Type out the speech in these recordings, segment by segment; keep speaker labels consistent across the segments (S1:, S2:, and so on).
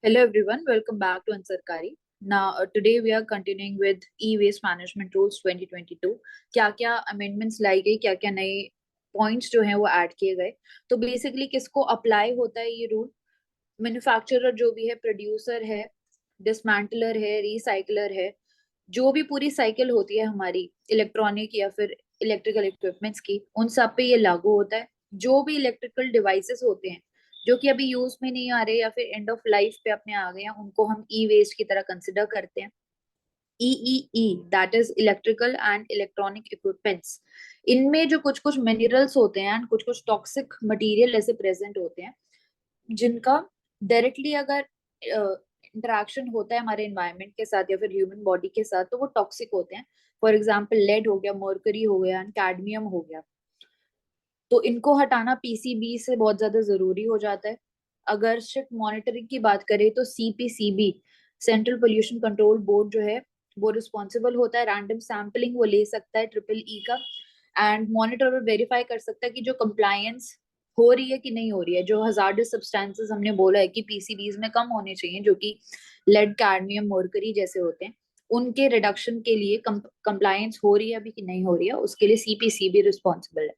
S1: Hello everyone, welcome back to Ansarkari. Now, today we are continuing with e-waste management rules 2022. क्या क्या amendments लाई गई, क्या क्या नए points जो हैं वो ऐड किए गए. तो बेसिकली किसको अप्लाई होता है ये रूल? मैन्युफैक्चरर जो भी है, प्रोड्यूसर है, डिसमेंटलर है, रिसाइकलर है, जो भी पूरी साइकिल होती है हमारी इलेक्ट्रॉनिक या फिर इलेक्ट्रिकल इक्विपमेंट्स की, उन सब पे ये लागू होता है. जो भी इलेक्ट्रिकल डिवाइसेस होते हैं जो कि अभी यूज में नहीं आ रहे या फिर एंड ऑफ लाइफ पे अपने आ गए हैं, उनको हम ई वेस्ट की तरह कंसिडर करते हैं. EEE, that is electrical and electronic equipments. इनमें जो कुछ कुछ मिनरल्स होते हैं एंड कुछ कुछ टॉक्सिक मटेरियल ऐसे प्रेजेंट होते हैं जिनका डायरेक्टली अगर इंटरेक्शन होता है हमारे एनवायरनमेंट के साथ या फिर ह्यूमन बॉडी के साथ, तो वो टॉक्सिक होते हैं. फॉर एग्जाम्पल लेड हो गया, मर्करी हो गया एंड कैडमियम हो गया. तो इनको हटाना पीसीबी से बहुत ज्यादा जरूरी हो जाता है. अगर सिर्फ मॉनिटरिंग की बात करें तो CPCB, central pollution control board जो है, वो रिस्पॉन्सिबल होता है. रैंडम सैम्पलिंग वो ले सकता है ट्रिपल ई का, एंड मॉनिटर और वेरीफाई कर सकता है कि जो कंप्लायंस हो रही है कि नहीं हो रही है. जो हजार्डस सब्सटेंसेस हमने बोला है कि पीसीबीज में कम होने चाहिए, जो कि लेड, कैडमियम, मर्करी जैसे होते हैं, उनके रिडक्शन के लिए कंप्लायंस हो रही है अभी कि नहीं हो रही है, उसके लिए सीपीसीबी रिस्पॉन्सिबल है.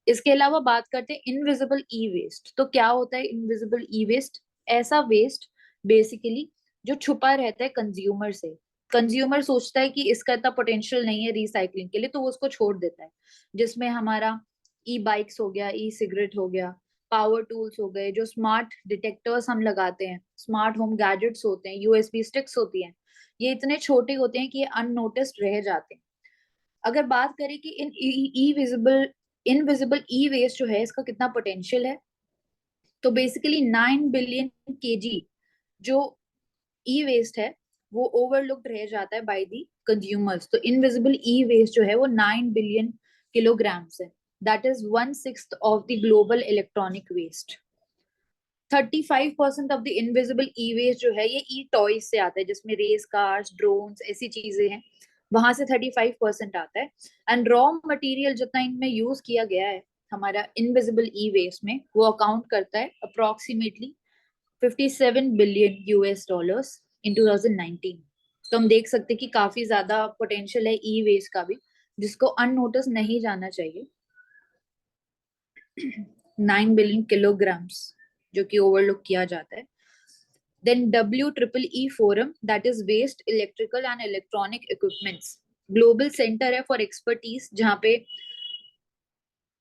S1: इसके अलावा बात करते हैं इनविजिबल ई वेस्ट. तो क्या होता है इनविजिबल ई वेस्ट? ऐसा वेस्ट बेसिकली जो छुपा रहता है कंज्यूमर से. कंज्यूमर सोचता है कि इसका इतना पोटेंशियल नहीं है रिसाइकलिंग के लिए, तो वो उसको छोड़ देता है. जिसमें हमारा ई बाइक्स हो गया, ई सिगरेट हो गया, पावर टूल्स हो गए, जो स्मार्ट डिटेक्टर्स हम लगाते हैं, स्मार्ट होम गैजेट्स होते हैं, यूएसबी स्टिक्स होती हैं, ये इतने छोटे होते हैं कि ये अननोटिस्ड रह जाते हैं. अगर बात करें कि इन ई विजिबल इनविजिबल ई वेस्ट जो है इसका कितना पोटेंशियल है, तो बेसिकली 9 बिलियन केजी जो ई वेस्ट है वो ओवरलुक्ड रह जाता है बाय दी कंज्यूमर्स. तो इनविजिबल ई वेस्ट जो है वो 9 बिलियन किलोग्राम्स है. That is 1/6 of the global electronic waste. 35% of the invisible e waste जो है ये ई टॉयज से आता है, जिसमें रेस कार्स, ड्रोन्स, ऐसी चीजें हैं, वहां से 35% आता है. एंड रॉ मटेरियल जितना इनमें यूज किया गया है हमारा इनविजिबल ई वेस्ट में, वो अकाउंट करता है approximately 57 billion US dollars in 2019. तो हम देख सकते हैं कि काफी ज्यादा पोटेंशियल है ई वेस्ट का भी, जिसको अननोटिस नहीं जाना चाहिए. 9 बिलियन किलोग्राम्स जो कि ओवरलुक किया जाता है. Then WEEE forum, that is waste electrical and electronic equipments, global centre है फॉर एक्सपर्टीज, जहाँ पे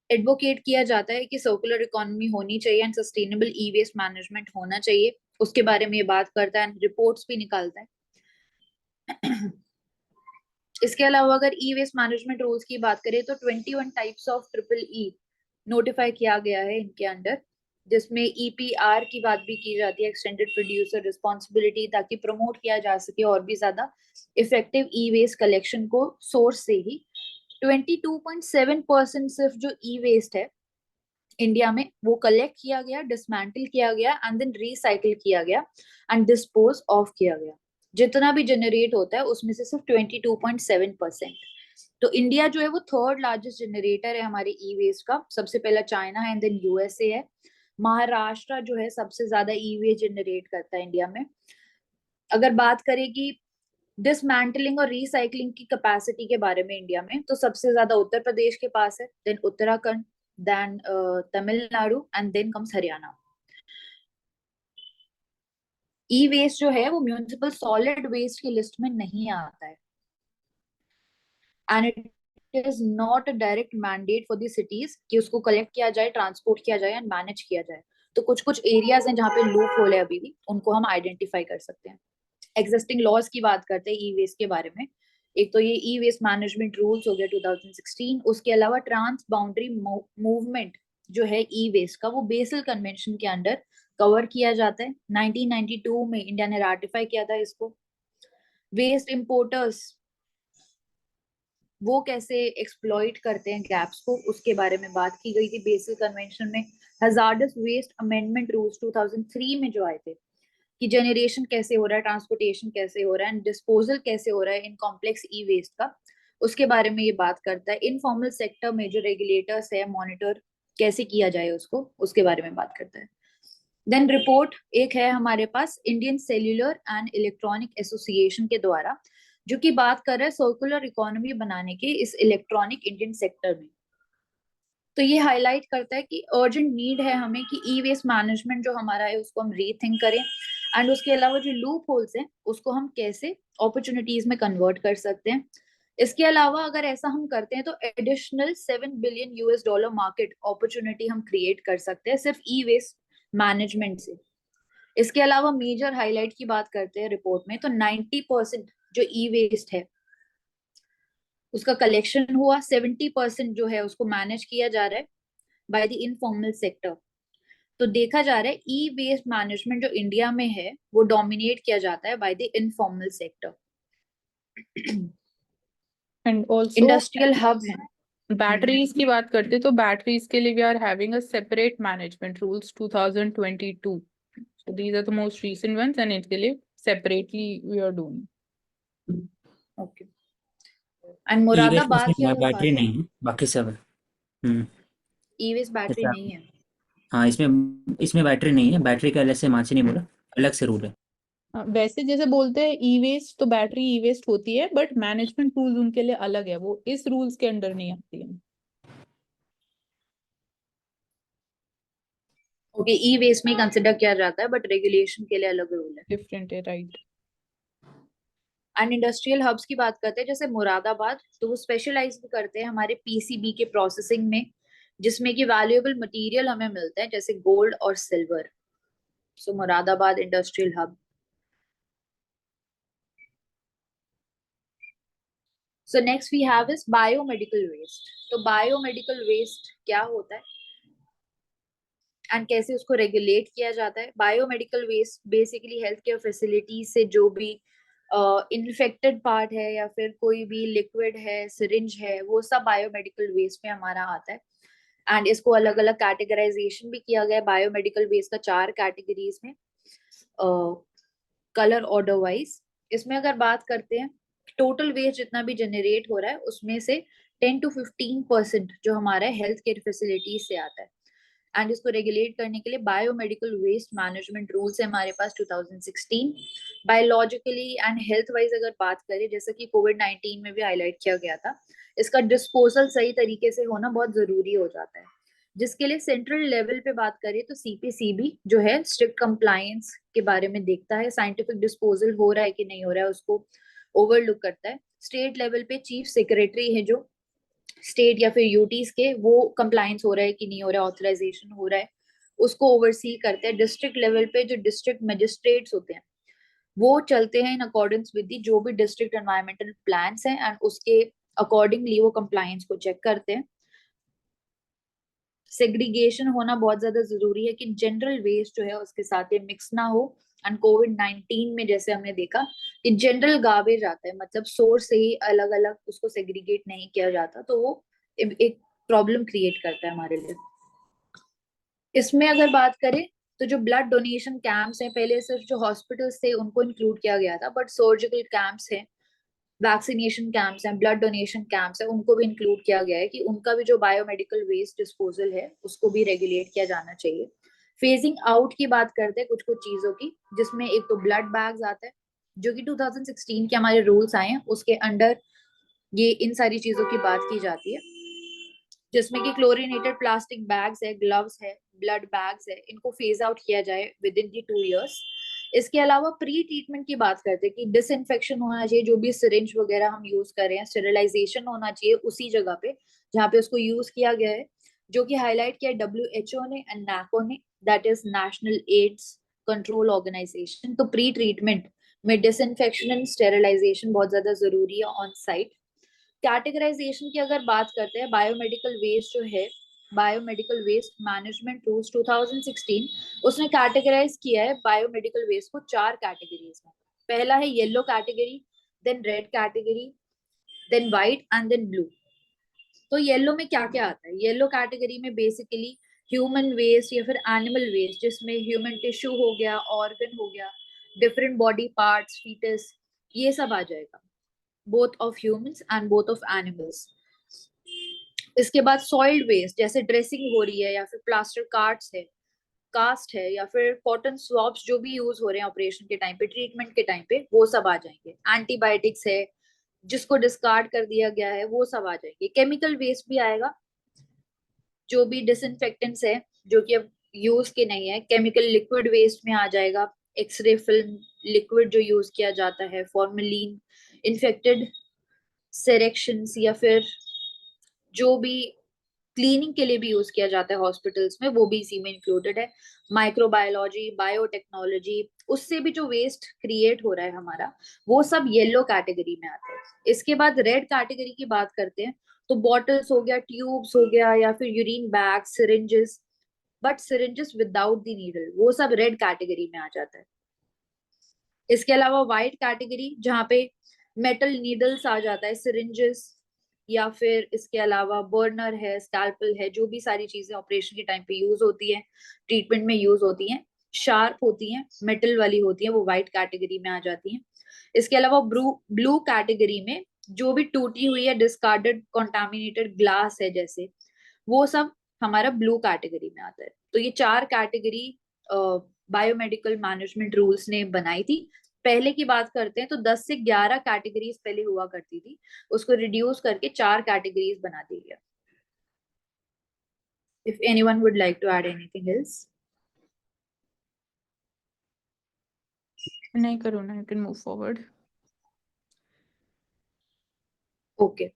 S1: एडवोकेट किया जाता है कि सर्कुलर इकोनॉमी होनी चाहिए and sustainable e waste management होना चाहिए. उसके बारे में ये बात करता है एंड रिपोर्ट्स भी निकालता है. इसके अलावा अगर ई वेस्ट मैनेजमेंट रूल्स की बात करें तो 21 types of triple E notify किया गया है इनके अंडर, जिसमें ईपीआर की बात भी की जाती है, एक्सटेंडेड प्रोड्यूसर रिस्पॉन्सिबिलिटी, ताकि प्रमोट किया जा सके और भी ज्यादा इफेक्टिव ई वेस्ट कलेक्शन को सोर्स से ही. 22.7% सिर्फ जो ई वेस्ट है इंडिया में वो कलेक्ट किया गया, डिसमेंटल किया गया एंड देन रिसाइकिल किया गया एंड डिस्पोज ऑफ किया गया. जितना भी जनरेट होता है उसमें से सिर्फ 22.7%. तो इंडिया जो है वो थर्ड लार्जेस्ट जनरेटर है हमारे ई वेस्ट का. सबसे पहला चाइना है एंड देन यूएसए है. महाराष्ट्र जो है सबसे ज्यादा ई वेस्ट जनरेट करता है इंडिया में. अगर बात करें कि डिसमेंटलिंग और रिसाइकलिंग की कैपेसिटी के बारे में इंडिया में, तो सबसे ज्यादा उत्तर प्रदेश के पास है, then Uttarakhand, then Tamil Nadu and then comes Haryana. E waste जो है वो म्यूनिसिपल सॉलिड वेस्ट की लिस्ट में नहीं आता है, and it is not a direct mandate for the cities कि उसको कलेक्ट किया जाए, ट्रांसपोर्ट किया जाए एंड मैनेज किया जाए. तो कुछ कुछ एरियाज हैं जहाँ पे लूप होल है अभी भी, उनको हम आइडेंटिफाई कर सकते हैं. एग्जिस्टिंग लॉज की बात करते हैं ई वेस्ट के बारे में. एक तो ये ई वेस्ट मैनेजमेंट रूल्स हो गया 2016. उसके अलावा ट्रांस बाउंड्री मूवमेंट जो है ई वेस्ट का, वो बेसल कन्वेंशन के अंडर कवर किया जाता है. 1992 में इंडिया ने राटिफाई किया था इसको. वेस्ट इंपोर्टर्स वो कैसे एक्सप्लॉइट करते हैं गैप्स को, उसके बारे में बात की गई थी बेसल कन्वेंशन में. हजार्डस वेस्ट अमेंडमेंट रूल्स 2003 में जो आए थे, कि जनरेशन कैसे हो रहा है, ट्रांसपोर्टेशन कैसे हो रहा है एंड डिस्पोजल कैसे हो रहा है इन कॉम्प्लेक्स ई वेस्ट का, उसके बारे में ये बात करता है. इनफॉर्मल सेक्टर में जो रेगुलेटर्स है, मॉनिटर कैसे किया जाए उसको, उसके बारे में बात करता है. देन रिपोर्ट एक है हमारे पास Indian cellular and electronic association के द्वारा, जो कि बात कर रहा है सर्कुलर इकोनॉमी बनाने के इस इलेक्ट्रॉनिक इंडियन सेक्टर में। तो ये हाईलाइट करता है कि अर्जेंट नीड है हमें कि ई वेस्ट मैनेजमेंट जो हमारा है उसको हम रीथिंक करें, एंड उसके अलावा जो लूप होल्स हैं उसको हम कैसे अपॉर्चुनिटीज में कन्वर्ट कर सकते हैं। इसके अलावा अगर ऐसा हम करते हैं तो एडिशनल $7 बिलियन मार्केट अपॉर्चुनिटी हम क्रिएट कर सकते हैं सिर्फ ई वेस्ट मैनेजमेंट से। इसके अलावा मेजर हाईलाइट की बात करते हैं रिपोर्ट में, तो 90% जो ई वेस्ट है उसका कलेक्शन हुआ, 70% जो है उसको मैनेज किया जा रहा है बाय द इनफॉर्मल सेक्टर। तो देखा जा रहा है ई वेस्ट मैनेजमेंट जो इंडिया में है वो डोमिनेट किया जाता है by the informal sector.
S2: And also
S1: industrial hub है।
S2: बैटरीज की बात करते तो बैटरीज के लिए we are having a separate management rules 2022, so these are the most recent ones and इसके लिए separately we are doing.
S1: Okay, and
S3: e waste में
S1: मुरादाबाद की
S3: सिर्फ
S1: अगर बात,
S3: बैटरी नहीं है, बाकी सब है।
S1: ई वेस्ट बैटरी
S3: जैसे
S1: नहीं है।
S3: हाँ, इसमें इसमें बैटरी नहीं है, बैटरी का अलग से मानसी नहीं बोला, अलग से रूल है।
S2: वैसे जैसे बोलते हैं ई वेस्ट तो बैटरी ई वेस्ट होती है, बट मैनेजमेंट रूल्स उनके लिए अलग है, वो इस रूल्स के अंडर नहीं आती है।
S1: ओके, ई वेस्ट में कंसिडर किया जाता है बट रेगुलेशन के लिए अलग रूल है।
S2: डिफरेंट है, राइट।
S1: एंड इंडस्ट्रियल हब्स की बात करते हैं जैसे मुरादाबाद, तो वो स्पेशलाइज भी करते हैं हमारे पीसीबी के प्रोसेसिंग में, जिसमें कि वैल्यूएबल मटेरियल हमें मिलते हैं जैसे गोल्ड और silver. So Moradabad industrial hub. So next we have is biomedical waste. तो बायोमेडिकल वेस्ट क्या होता है एंड कैसे उसको रेगुलेट किया जाता है। Biomedical waste basically health care facilities से जो भी इन्फेक्टेड पार्ट है या फिर कोई भी लिक्विड है, सिरिंज है, वो सब बायोमेडिकल वेस्ट में हमारा आता है। एंड इसको अलग अलग कैटेगराइजेशन भी किया गया है बायोमेडिकल वेस्ट का 4 कैटेगरीज में, कलर ऑर्डर वाइज। इसमें अगर बात करते हैं टोटल वेस्ट जितना भी जनरेट हो रहा है उसमें से 10 to 15% जो हमारा हेल्थ केयर फैसिलिटीज से आता है। एंड इसको रेगुलेट करने के लिए बायोमेडिकल वेस्ट मैनेजमेंट रूल्स है हमारे पास 2016। बायोलॉजिकली एंड हेल्थ वाइज अगर बात करें, जैसा कि कोविड-19 में भी हाईलाइट किया गया था, इसका डिस्पोजल सही तरीके से होना बहुत जरूरी हो जाता है, जिसके लिए सेंट्रल लेवल पे बात करें तो सीपीसीबी जो है स्ट्रिक्ट कंप्लायंस के बारे में देखता है, साइंटिफिक डिस्पोजल हो रहा है कि नहीं हो रहा है उसको ओवरलुक करता है। स्टेट लेवल पे चीफ सेक्रेटरी है जो स्टेट या फिर यूटीज के, वो कंप्लायंस हो रहा है कि नहीं हो रहा है, ऑथराइजेशन हो रहा है, उसको ओवरसी करते हैं। डिस्ट्रिक्ट लेवल पे जो डिस्ट्रिक्ट मजिस्ट्रेट्स होते हैं वो चलते हैं इन अकॉर्डेंस विद दी जो भी डिस्ट्रिक्ट एनवायरमेंटल प्लान्स हैं एंड उसके अकॉर्डिंगली वो कंप्लायंस को चेक करते हैं। सेग्रीगेशन होना बहुत ज्यादा जरूरी है कि जनरल वेस्ट जो है उसके साथ ये मिक्स ना हो। एंड कोविड-19 में जैसे हमने देखा कि जनरल गार्बेज आता है, मतलब सोर्स से ही अलग अलग उसको सेग्रीगेट नहीं किया जाता, तो वो एक प्रॉब्लम क्रिएट करता है हमारे लिए। इसमें अगर बात करें तो जो ब्लड डोनेशन कैंप्स हैं, पहले सिर्फ जो हॉस्पिटल्स थे उनको इंक्लूड किया गया था, बट सर्जिकल कैंप्स हैं, वैक्सीनेशन कैंप्स हैं, ब्लड डोनेशन कैंप्स हैं, उनको भी इंक्लूड किया गया है कि उनका भी जो बायोमेडिकल वेस्ट डिस्पोजल है उसको भी रेगुलेट किया जाना चाहिए। फेजिंग आउट की बात करते हैं कुछ कुछ चीजों की, जिसमें एक तो ब्लड बैग्स आता है जो कि 2016 के हमारे रूल्स आए हैं, उसके अंडर ये इन सारी चीजों की बात की जाती है, जिसमें कि क्लोरीनेटेड प्लास्टिक बैग्स है, ग्लव्स है, ब्लड बैग्स है, इनको फेज आउट किया जाए विद इन दी 2 years। इसके अलावा प्री ट्रीटमेंट की बात करते हैं कि डिसइंफेक्शन होना चाहिए, जो भी सिरिंज वगैरह हम यूज कर रहे हैं स्टेरिलाइजेशन होना चाहिए उसी जगह पे जहाँ पे उसको यूज किया गया है, जो कि हाईलाइट किया WHO ने एंड NACO ने, that is national AIDS control organisation. तो प्री ट्रीटमेंट में डिसइंफेक्शन एंड स्टेरिलाइजेशन बहुत ज्यादा जरूरी है ऑन साइट। कैटेगराइजेशन की अगर बात करते हैं, बायोमेडिकल वेस्ट जो है, बायोमेडिकल वेस्ट मैनेजमेंट रूल्स 2016, उसने कैटेगराइज किया है बायोमेडिकल वेस्ट को 4 कैटेगरीज में। पहला है yellow category, then red category, then white and then blue. तो येलो में क्या क्या आता है? येलो कैटेगरी में बेसिकली ह्यूमन वेस्ट या फिर एनिमल वेस्ट, जिसमें ह्यूमन टिश्यू हो गया, ऑर्गन हो गया, डिफरेंट बॉडी पार्ट्स, फीटस, ये सब आ जाएगा, both of humans and both of animals। इसके बाद सॉइल्ड वेस्ट, जैसे ड्रेसिंग हो रही है या फिर प्लास्टर कार्ड्स है, कास्ट है या फिर कॉटन स्वॉप्स जो भी यूज हो रहे हैं ऑपरेशन के टाइम पे, ट्रीटमेंट के टाइम पे, वो सब आ जाएंगे। एंटीबायोटिक्स है जिसको डिस्कार्ड कर दिया गया है, वो सब आ जाएंगे। केमिकल वेस्ट भी आएगा, जो भी डिसइंफेक्टेंट्स है जो कि अब यूज के नहीं है, केमिकल लिक्विड वेस्ट में आ जाएगा। एक्सरे फिल्म लिक्विड जो यूज किया जाता है, फॉर्मेलिन, इन्फेक्टेड सेरेक्शंस या फिर जो भी क्लीनिंग के लिए भी यूज किया जाता है हॉस्पिटल्स में, वो भी इसी में इंक्लूडेड है। माइक्रोबायोलॉजी, बायोटेक्नोलॉजी, उससे भी जो वेस्ट क्रिएट हो रहा है हमारा, वो सब येलो कैटेगरी में आता है। इसके बाद रेड कैटेगरी की बात करते हैं तो बॉटल्स हो गया, ट्यूब्स हो गया, या फिर urine bag, syringes, but syringes without the needle, वो सब रेड कैटेगरी में आ जाता है। इसके अलावा व्हाइट कैटेगरी जहाँ पे मेटल नीडल्स आ जाता है, सिरिंजेस, या फिर इसके अलावा बर्नर है, स्कैल्पल है, जो भी सारी चीजें ऑपरेशन के टाइम पे यूज होती है, ट्रीटमेंट में यूज होती हैं, शार्प होती हैं, मेटल वाली होती हैं, वो व्हाइट कैटेगरी में आ जाती हैं। इसके अलावा ब्लू कैटेगरी में जो भी टूटी हुई है, डिस्कार्डेड कॉन्टामिनेटेड ग्लास है जैसे, वो सब हमारा ब्लू कैटेगरी में आता है। तो ये 4 कैटेगरी बायोमेडिकल मैनेजमेंट रूल्स ने बनाई थी। पहले की बात करते हैं तो 10 से 11 कैटेगरीज पहले हुआ करती थी, उसको रिड्यूस करके 4 कैटेगरीज बना दी गया। If anyone would like to add anything else?
S2: नहीं करो ना, you can move forward.
S1: Okay,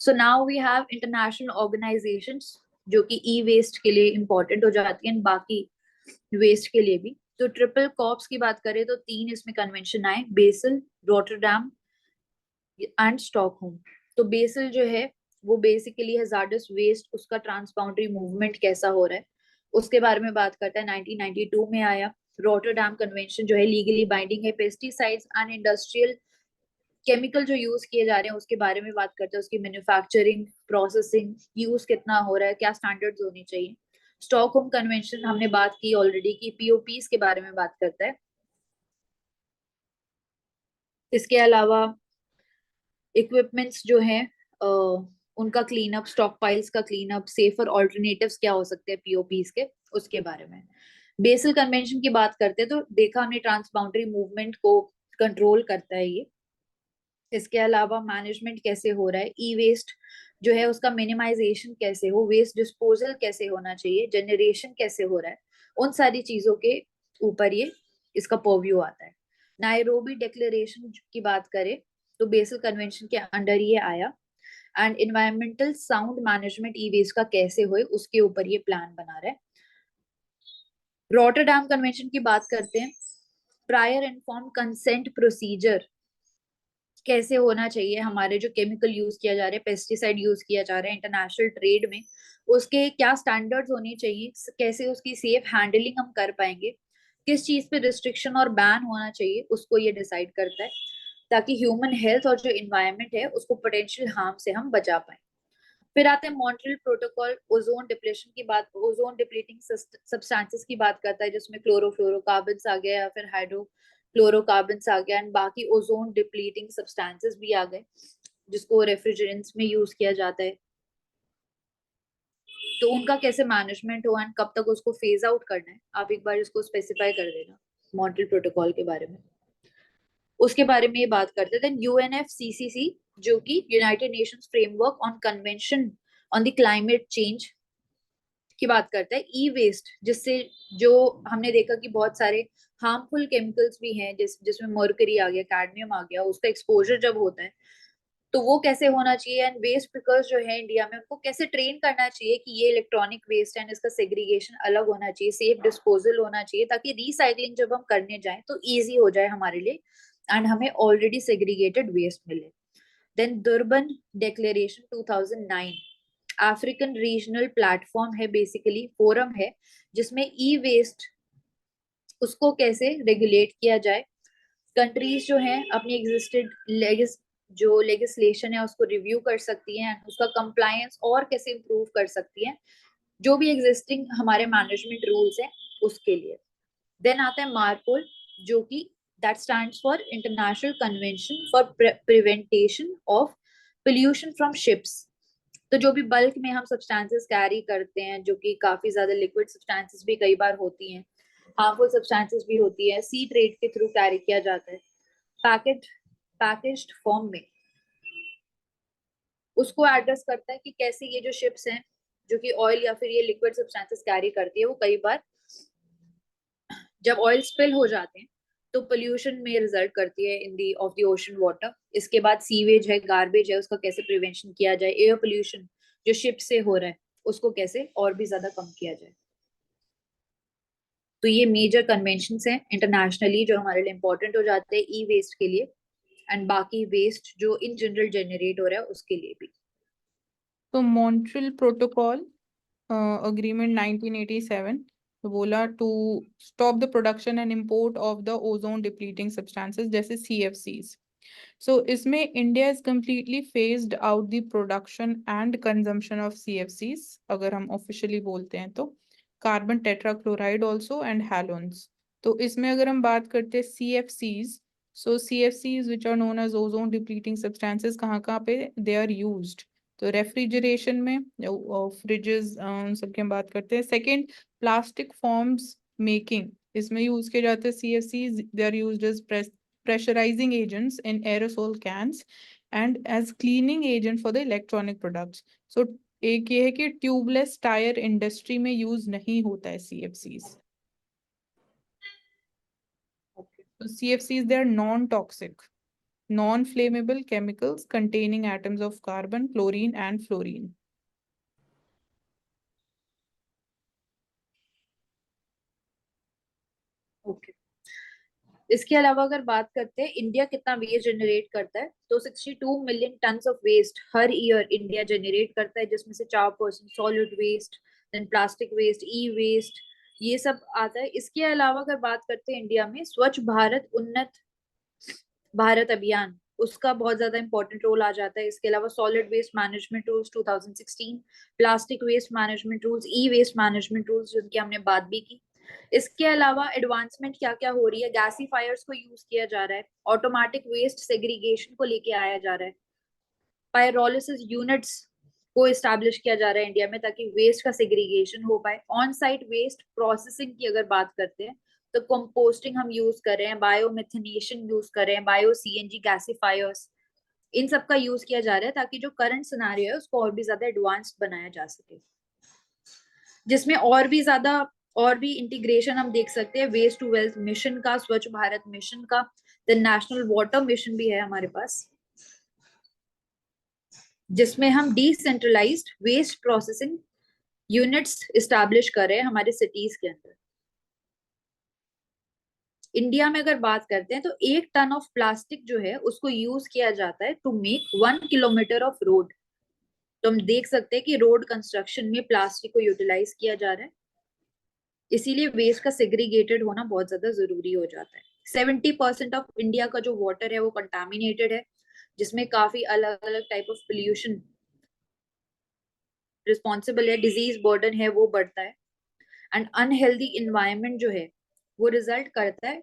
S1: so now we have international organisations जो कि ई वेस्ट के लिए इंपॉर्टेंट हो जाती हैं, बाकी वेस्ट के लिए भी। तो ट्रिपल कॉप्स की बात करें तो 3 इसमें कन्वेंशन आए, बेसल, रॉटरडैम एंड स्टॉकहोम। तो बेसल जो है वो बेसिकली हैजार्डस वेस्ट, उसका ट्रांसबाउंडरी मूवमेंट कैसा हो रहा है, उसके बारे में बात करता है। 1992 में आया। रॉटरडैम कन्वेंशन जो है लीगली बाइंडिंग है। पेस्टिसाइड्स एंड इंडस्ट्रियल केमिकल जो यूज किए जा रहे हैं उसके बारे में बात करते हैं, उसकी मैन्युफैक्चरिंग, प्रोसेसिंग, यूज कितना हो रहा है, क्या स्टैंडर्ड्स होनी चाहिए। स्टॉकहोम कन्वेंशन हमने बात की ऑलरेडी की पीओपीज के बारे में बात करता है। इसके अलावा इक्विपमेंट्स जो हैं उनका क्लीनअप, स्टॉक पाइल्स का क्लीनअप, सेफर ऑल्टरनेटिव्स क्या हो सकते हैं पीओपीज के, उसके बारे में। बेसल कन्वेंशन की बात करते हैं तो देखा हमने ट्रांसबाउंडरी मूवमेंट को कंट्रोल करता है ये। इसके अलावा मैनेजमेंट कैसे हो रहा है, ई वेस्ट जो है उसका मिनिमाइजेशन कैसे हो, वेस्ट डिस्पोजल कैसे होना चाहिए, जनरेशन कैसे हो रहा है, उन सारी चीजों के ऊपर ये इसका पर्व्यू आता है। नायरोबी डिक्लेरेशन की बात करें तो बेसल कन्वेंशन के अंडर ये आया। And environmental sound management e waste का कैसे होए, उसके ऊपर ये प्लान बना रहा है। रॉटरडैम कन्वेंशन की बात करते हैं। प्रायर इन्फॉर्म कंसेंट प्रोसीजर कैसे होना चाहिए, हमारे जो केमिकल यूज किया जा रहा है, पेस्टिसाइड यूज किया जा रहा है इंटरनेशनल ट्रेड में, उसके क्या स्टैंडर्ड्स होने चाहिए, कैसे उसकी सेफ हैंडलिंग हम कर पाएंगे, किस चीज पे रिस्ट्रिक्शन और बैन होना चाहिए, उसको ये डिसाइड करता है, ताकि ह्यूमन हेल्थ और जो इन्वायरमेंट है उसको पोटेंशियल हार्म से हम बचा पाए। फिर आते हैं मॉन्ट्रियल प्रोटोकॉल। ओजोन डिप्लेशन की बात, ओजोन डिप्लीटिंग सब्सटेंसेस की बात करता है, जिसमें क्लोरोफ्लोरोकार्बन्स आ गया या फिर हाइड्रोक्लोरोकार्बन्स आ गया, एंड बाकी ओजोन डिप्लीटिंग सब्सटेंसेस भी आ गए जिसको रेफ्रिजरेंट्स में यूज किया जाता है। तो उनका कैसे मैनेजमेंट हो एंड कब तक उसको फेज आउट करना है, आप एक बार इसको स्पेसिफाई कर देना मॉन्ट्रियल प्रोटोकॉल के बारे में। उसके बारे में ये बात करते हैं। देन यूएनएफसीसीसी जो कि United Nations framework on convention on the climate change की बात करता है। ई वेस्ट, जिससे जो हमने देखा कि बहुत सारे हार्मफुल केमिकल्स भी हैं, जिसमें मर्करी आ गया, कैडमियम आ गया, उसका एक्सपोजर जब होता है तो वो कैसे होना चाहिए, एंड वेस्ट पिकर्स जो है इंडिया में उनको कैसे ट्रेन करना चाहिए कि ये इलेक्ट्रॉनिक वेस्ट है, इसका सेग्रीगेशन अलग होना चाहिए, सेफ डिस्पोजल होना चाहिए, ताकि रिसाइकलिंग जब हम करने जाएं तो इजी हो जाए हमारे लिए एंड हमें ऑलरेडी सेग्रीगेटेड वेस्ट मिले। Then Durban declaration 2009 African regional platform है, बेसिकली फोरम है जिसमें ई वेस्ट उसको कैसे रेगुलेट किया जाए। कंट्रीज जो हैं अपनी एग्जिस्टेड जो लेजिस्लेशन है उसको रिव्यू कर सकती हैं, उसका कंप्लायंस और कैसे इंप्रूव कर सकती हैं, जो भी एग्जिस्टिंग हमारे मैनेजमेंट रूल्स हैं उसके लिए। देन आता है मारपोल जो कि that stands for international convention for prevention of pollution from ships. तो जो भी बल्क में हम सब्सटेंसेस कैरी करते हैं, जो कि काफी ज्यादा लिक्विड सब्सटेंसेस भी कई बार होती हैं, हार्मफुल सब्सटेंसेस भी होती है, सी ट्रेड के थ्रू कैरी किया जाता है पैकेज्ड फॉर्म में, उसको एड्रेस करता है कि कैसे ये जो शिप्स हैं जो कि ऑयल या फिर ये लिक्विड सब्सटेंसेस कैरी करती है, वो कई बार जब ऑयल स्पिल हो जाते हैं तो पोल्यूशन में रिजल्ट करती है इन the of the ocean water. इसके बाद सीवेज है, गार्बेज है, उसका कैसे प्रिवेंशन किया जाए, एयर पोल्यूशन जो शिप से हो रहा है उसको कैसे और भी ज्यादा कम किया जाए। तो ये मेजर कन्वेंशंस हैं इंटरनेशनली जो हमारे लिए इंपॉर्टेंट हो जाते हैं ई वेस्ट के लिए, एंड बाकी वेस्ट जो इन जनरल जनरेट हो रहा है उसके लिए भी।
S2: तो मॉन्ट्रियल प्रोटोकॉल अग्रीमेंट 1987 तो बोला to stop the production and import of the ozone depleting substances जैसे CFCs। सो इसमें India is completely phased out the production and consumption of CFCs, अगर हम ऑफिशियली बोलते हैं तो carbon tetrachloride also and halons. तो इसमें अगर हम बात करते हैं CFCs, so CFCs which are known as ozone depleting substances कहाँ कहाँ पे दे आर यूज्ड, तो रेफ्रिजरेशन में, फ्रिजेस सबकी हम बात करते हैं। सेकेंड, प्लास्टिक फॉर्म्स मेकिंग, इसमें यूज किए जाते हैं CFCs, they are used as pressurizing agents in aerosol cans and as cleaning agent for the electronic products. So एक ये है कि ट्यूबलेस टायर इंडस्ट्री में यूज नहीं होता है CFCs। So CFCs, they are non-toxic, non-flammable chemicals containing atoms of carbon, chlorine and fluorine.
S1: Okay, इसके अलावा अगर बात करते हैं इंडिया कितना वेस्ट जनरेट करता है, तो 62 मिलियन टन्स ऑफ वेस्ट हर ईयर इंडिया जनरेट करता है, जिसमें से 4% solid waste, then plastic waste, e waste, ये सब आता है। इसके अलावा अगर बात करते हैं इंडिया में स्वच्छ भारत उन्नत भारत अभियान, उसका बहुत ज्यादा इंपॉर्टेंट रोल आ जाता है। इसके अलावा solid waste management rules 2016, plastic waste management rules, e waste management rules जिनकी हमने बात भी की। इसके अलावा एडवांसमेंट क्या क्या हो रही है, गैसीफायर्स को यूज किया जा रहा है, ऑटोमेटिक वेस्ट सेग्रीगेशन को लेके आया जा रहा है, पायरोलिसिस यूनिट्स को इस्टेब्लिश किया जा रहा है इंडिया में ताकि वेस्ट का सेग्रीगेशन हो पाए। ऑन साइट वेस्ट प्रोसेसिंग की अगर बात करते हैं तो कंपोस्टिंग हम यूज कर रहे हैं, बायोमिथेनेशन यूज कर रहे हैं, बायो CNG गैसीफायर्स, इन सब का यूज किया जा रहा है ताकि जो करंट सिनेरियो है उसको और भी ज्यादा एडवांस्ड बनाया जा सके, जिसमें और भी इंटीग्रेशन हम देख सकते हैं वेस्ट टू वेल्थ मिशन का, स्वच्छ भारत मिशन का, देन नेशनल वाटर मिशन भी है हमारे पास, जिसमें हम decentralised waste processing units establish कर रहे हैं हमारे सिटीज के अंदर। इंडिया में अगर बात करते हैं तो 1 टन ऑफ प्लास्टिक जो है उसको यूज किया जाता है to make 1 kilometre of road. तो हम देख सकते हैं कि रोड कंस्ट्रक्शन में प्लास्टिक को यूटिलाइज किया जा रहा है, इसीलिए वेस्ट का सेग्रीगेटेड होना बहुत ज्यादा जरूरी हो जाता है। 70% ऑफ इंडिया का जो वाटर है वो कंटामिनेटेड है, जिसमें काफी अलग अलग टाइप ऑफ पोल्यूशन रिस्पॉन्सिबल है, डिजीज बर्डन है वो बढ़ता है, एंड अनहेल्दी इन्वायरमेंट जो है वो रिजल्ट करता है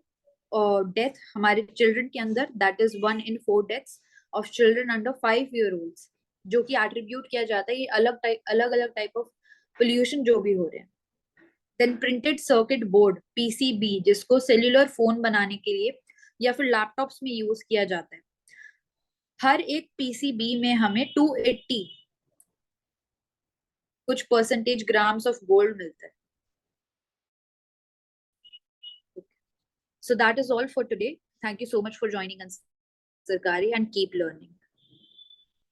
S1: और डेथ हमारे चिल्ड्रन के अंदर, that is 1 in 4 deaths of children under 5 year olds, जो कि एट्रीब्यूट किया जाता है ये अलग अलग टाइप ऑफ पोल्यूशन जो भी हो रहे हैं। Then printed circuit board PCB, जिसको सेल्यूलर फोन बनाने के लिए या फिर लैपटॉप्स में यूज किया जाता है, हर एक PCB में हमें 280 कुछ परसेंटेज ग्राम्स ऑफ गोल्ड मिलता है। So that is all for today. Thank you so much for joining us, Sarkari, and keep learning.